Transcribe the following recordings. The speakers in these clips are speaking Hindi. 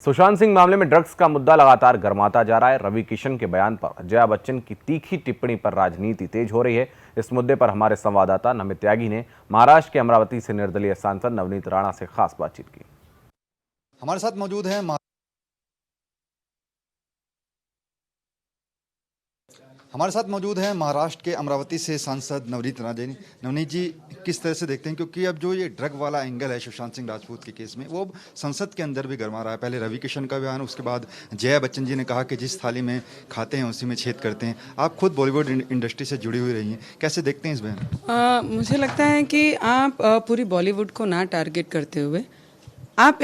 सुशांत सिंह मामले में ड्रग्स का मुद्दा लगातार गर्माता जा रहा है। रवि किशन के बयान पर जया बच्चन की तीखी टिप्पणी पर राजनीति तेज हो रही है। इस मुद्दे पर हमारे संवाददाता नमित त्यागी ने महाराष्ट्र के अमरावती से निर्दलीय सांसद नवनीत राणा से खास बातचीत की। हमारे साथ मौजूद है महाराष्ट्र के अमरावती से सांसद नवनीत राणा जी। नवनीत जी, किस तरह से देखते हैं, क्योंकि अब जो ये ड्रग वाला एंगल है सुशांत सिंह राजपूत के केस में, वो अब संसद के अंदर भी गरमा रहा है। पहले रवि किशन का बयान, उसके बाद जया बच्चन जी ने कहा कि जिस थाली में खाते हैं उसी में छेद करते हैं। आप खुद बॉलीवुड इंडस्ट्री से जुड़ी हुई रही हैं, कैसे देखते हैं इस बयान? मुझे लगता है कि आप पूरी बॉलीवुड को ना टारगेट करते हुए आप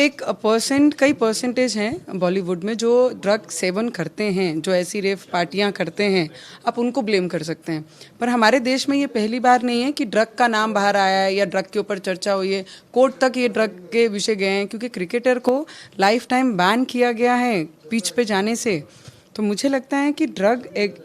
कई परसेंटेज हैं बॉलीवुड में जो ड्रग सेवन करते हैं, जो ऐसी रेव पार्टियां करते हैं, आप उनको ब्लेम कर सकते हैं। पर हमारे देश में ये पहली बार नहीं है कि ड्रग का नाम बाहर आया है या ड्रग के ऊपर चर्चा हुई है, कोर्ट तक ये ड्रग के विषय गए हैं, क्योंकि क्रिकेटर को लाइफ टाइम बैन किया गया है पिच पे जाने से। तो मुझे लगता है कि ड्रग एक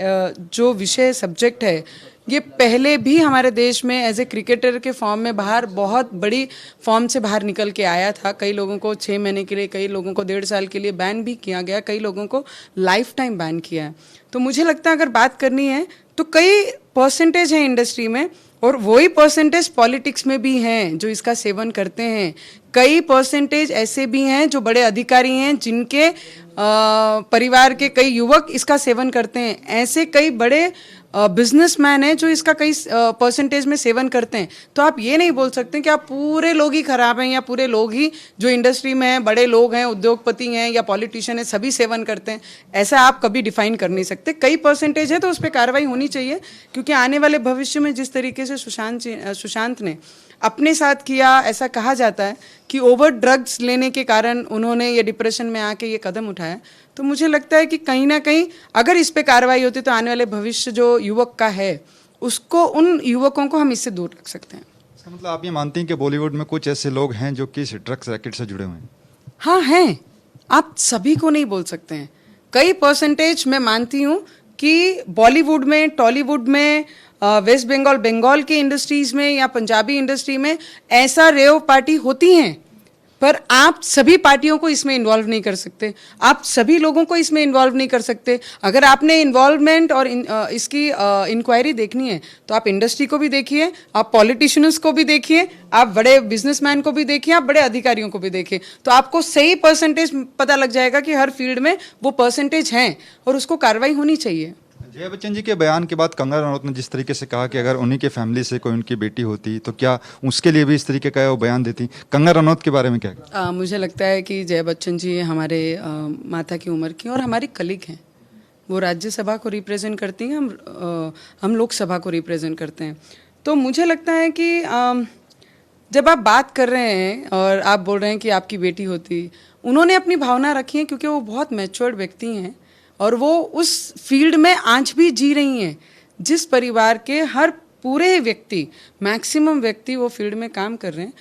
जो विषय सब्जेक्ट है, ये पहले भी हमारे देश में एज ए क्रिकेटर के फॉर्म में बाहर बहुत बड़ी फॉर्म से बाहर निकल के आया था। कई लोगों को 6 महीने के लिए, कई लोगों को 1.5 साल के लिए बैन भी किया गया, कई लोगों को लाइफ टाइम बैन किया है। तो मुझे लगता है अगर बात करनी है तो कई परसेंटेज है इंडस्ट्री में, और वही परसेंटेज पॉलिटिक्स में भी हैं जो इसका सेवन करते हैं। कई परसेंटेज ऐसे भी हैं जो बड़े अधिकारी हैं, जिनके परिवार के कई युवक इसका सेवन करते हैं। ऐसे कई बड़े बिजनेसमैन हैं जो इसका कई परसेंटेज में सेवन करते हैं। तो आप ये नहीं बोल सकते कि आप पूरे लोग ही खराब हैं या पूरे लोग ही जो इंडस्ट्री में हैं, बड़े लोग हैं, उद्योगपति हैं या पॉलिटिशियन हैं, सभी सेवन करते हैं। ऐसा आप कभी डिफाइन कर नहीं सकते। कई परसेंटेज है तो उस पर कार्रवाई होनी चाहिए, क्योंकि आने वाले भविष्य में जिस तरीके से सुशांत ने अपने साथ किया, ऐसा कहा जाता है कि ओवर ड्रग्स लेने के कारण उन्होंने ये डिप्रेशन में आके ये कदम उठाया। तो मुझे लगता है कि कहीं ना कहीं अगर इस पे कार्रवाई होती तो आने वाले भविष्य जो युवक का है, उसको, उन युवकों को हम इससे दूर रख सकते हैं। इसका मतलब आप ये मानते हैं कि बॉलीवुड में कुछ ऐसे लोग हैं जो कि ड्रग्स रैकेट से जुड़े हुए हैं? हाँ हैं, आप सभी को नहीं बोल सकते हैं। कई परसेंटेज मैं मानती हूँ कि बॉलीवुड में, टॉलीवुड में, वेस्ट बंगाल के इंडस्ट्रीज में या पंजाबी इंडस्ट्री में ऐसा रेव पार्टी होती हैं, पर आप सभी पार्टियों को इसमें इन्वॉल्व नहीं कर सकते, आप सभी लोगों को इसमें इन्वॉल्व नहीं कर सकते। अगर आपने इन्वॉल्वमेंट और इसकी इंक्वायरी देखनी है तो आप इंडस्ट्री को भी देखिए, आप पॉलिटिशियंस को भी देखिए, आप बड़े बिजनेसमैन को भी देखिए, आप बड़े अधिकारियों को भी देखिए, तो आपको सही परसेंटेज पता लग जाएगा कि हर फील्ड में वो परसेंटेज हैं और उसको कार्रवाई होनी चाहिए। जया बच्चन जी के बयान के बाद कंगना रनौत ने जिस तरीके से कहा कि अगर उन्हीं के फैमिली से कोई उनकी बेटी होती तो क्या उसके लिए भी इस तरीके का वो बयान देती? कंगना रनौत के बारे में क्या? मुझे लगता है कि जया बच्चन जी हमारे माता की उम्र की और हमारी कलीग हैं। वो राज्यसभा को रिप्रेजेंट करती हैं, हम लोकसभा को रिप्रेजेंट करते हैं। तो मुझे लगता है कि जब आप बात कर रहे हैं और आप बोल रहे हैं कि आपकी बेटी होती, उन्होंने अपनी भावना रखी है, क्योंकि वो बहुत मैच्योर्ड व्यक्ति हैं और वो उस फील्ड में आज भी जी रही हैं। जिस परिवार के हर पूरे व्यक्ति, मैक्सिमम व्यक्ति वो फील्ड में काम कर रहे हैं,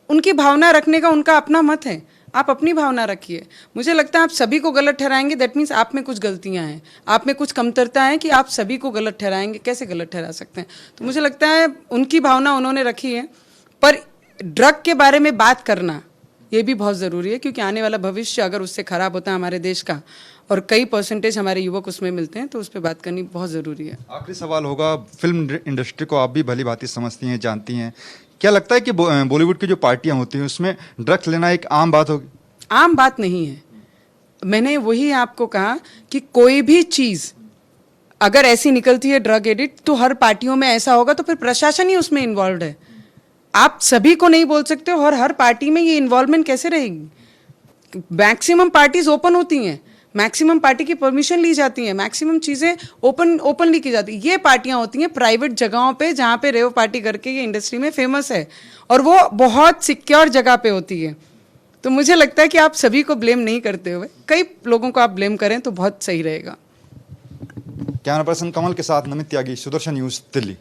उनकी भावना रखने का उनका अपना मत है। आप अपनी भावना रखिए। मुझे लगता है आप सभी को गलत ठहराएंगे, दैट मीन्स आप में कुछ गलतियां हैं, आप में कुछ कमतरता है कि आप सभी को गलत ठहराएंगे। कैसे गलत ठहरा सकते हैं? तो मुझे लगता है उनकी भावना उन्होंने रखी है, पर ड्रग के बारे में बात करना ये भी बहुत ज़रूरी है, क्योंकि आने वाला भविष्य अगर उससे ख़राब होता है हमारे देश का, और कई परसेंटेज हमारे युवक उसमें मिलते हैं, तो उस पर बात करनी बहुत ज़रूरी है। आखिरी सवाल होगा, फिल्म इंडस्ट्री को आप भी भली भांति समझती हैं, जानती हैं, क्या लगता है कि बॉलीवुड की जो पार्टियां होती हैं उसमें ड्रग्स लेना एक आम बात होगी? आम बात नहीं है। मैंने वही आपको कहा कि कोई भी चीज़ अगर ऐसी निकलती है ड्रग एडिक्ट, तो हर पार्टियों में ऐसा होगा, तो फिर प्रशासन ही उसमें इन्वॉल्व है। आप सभी को नहीं बोल सकते और हर पार्टी में ये इन्वॉल्वमेंट कैसे रहेगी? मैक्सिमम पार्टीज ओपन होती हैं, मैक्सिमम पार्टी की परमिशन ली जाती है, मैक्सिमम चीज़ें ओपनली की जाती है। ये पार्टियां होती हैं प्राइवेट जगहों पे, जहाँ पे रेव पार्टी करके ये इंडस्ट्री में फेमस है, और वो बहुत सिक्योर जगह पे होती है। तो मुझे लगता है कि आप सभी को ब्लेम नहीं करते हुए कई लोगों को आप ब्लेम करें तो बहुत सही रहेगा। कैमरा पर्सन कमल के साथ नमित त्यागी, सुदर्शन न्यूज़, दिल्ली।